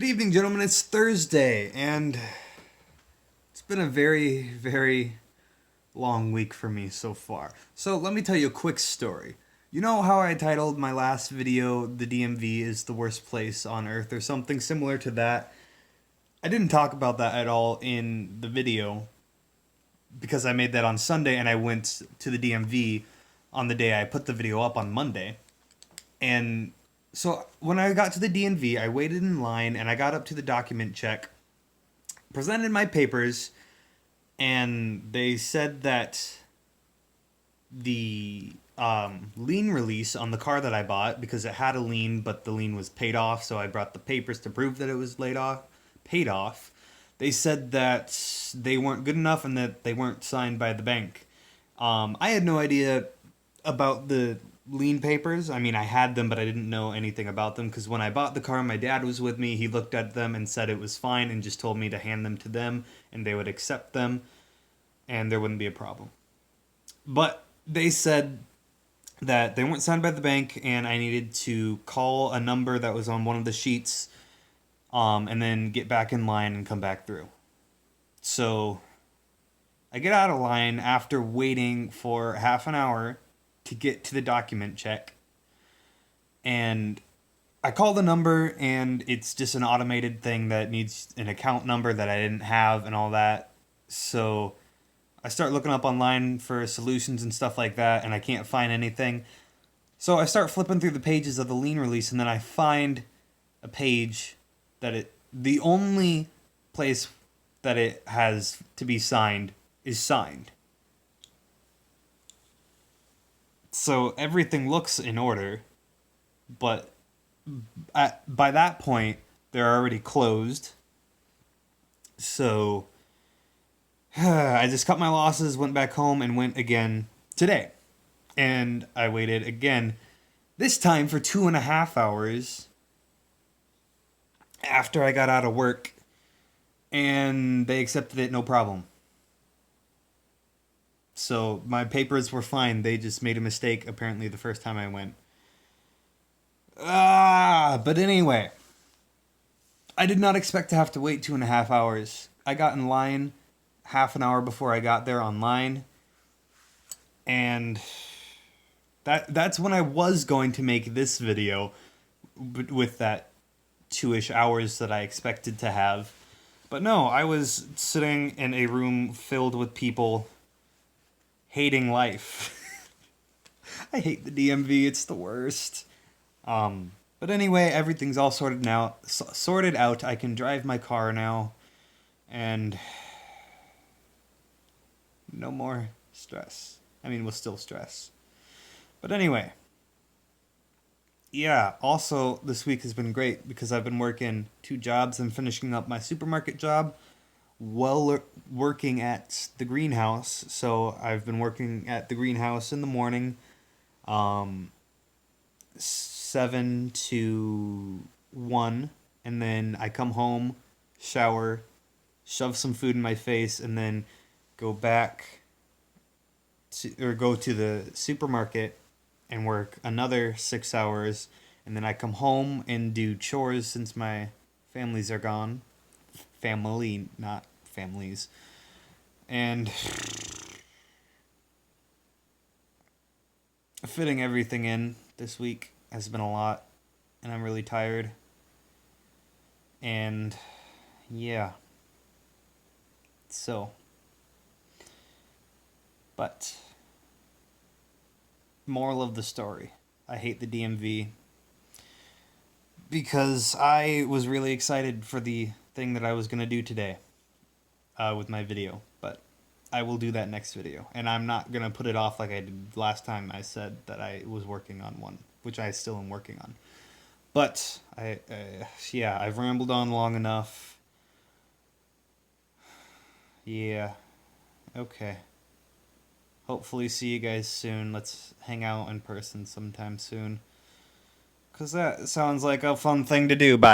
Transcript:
Good evening, gentlemen. It's Thursday, and it's been a very, very long week for me so far. So let me tell you a quick story. You know how I titled my last video, "The DMV is the worst place on earth," or something similar to that? I didn't talk about that at all in the video because I made that on Sunday and I went to the DMV on the day I put the video up on Monday. And so when I got to the DMV, I waited in line and I got up to the document check, presented my papers, and they said that the lien release on the car that I bought, because it had a lien, but the lien was paid off, so I brought the papers to prove that it was paid off. They said that they weren't good enough and that they weren't signed by the bank. I had no idea about the lien papers. I mean, I had them, but I didn't know anything about them because when I bought the car, my dad was with me. He looked at them and said it was fine and just told me to hand them to them and they would accept them and there wouldn't be a problem. But they said that they weren't signed by the bank and I needed to call a number that was on one of the sheets and then get back in line and come back through. So I get out of line after waiting for half an hour to get to the document check, and I call the number and it's just an automated thing that needs an account number that I didn't have and all that. So I start looking up online for solutions and stuff like that, and I can't find anything. So I start flipping through the pages of the lien release, and then I find a page that the only place that it has to be signed is signed. So everything looks in order, but by that point, they're already closed. So I just cut my losses, went back home, and went again today. And I waited again, this time for 2.5 hours after I got out of work, and they accepted it no problem. So my papers were fine. They just made a mistake apparently the first time I went. But anyway, I did not expect to have to wait 2.5 hours. I got in line half an hour before I got there online, and that's when I was going to make this video with that 2-ish hours that I expected to have. But no, I was sitting in a room filled with people hating life. I hate the DMV. It's the worst. But anyway, everything's all sorted out. I can drive my car now, and no more stress. I mean, we'll still stress. But anyway, yeah, also this week has been great because I've been working 2 jobs and finishing up my supermarket job while working at the greenhouse. So I've been working at the greenhouse in the morning, 7 to 1, and then I come home, shower, shove some food in my face, and then go to the supermarket and work another 6 hours, and then I come home and do chores since my families are gone. Family, not families. And fitting everything in this week has been a lot, and I'm really tired. And yeah. So, but moral of the story, I hate the DMV because I was really excited for the thing that I was going to do today with my video, but I will do that next video, and I'm not going to put it off like I did last time I said that I was working on one, which I still am working on. But I've rambled on long enough. Yeah, okay. Hopefully see you guys soon. Let's hang out in person sometime soon, because that sounds like a fun thing to do. Bye.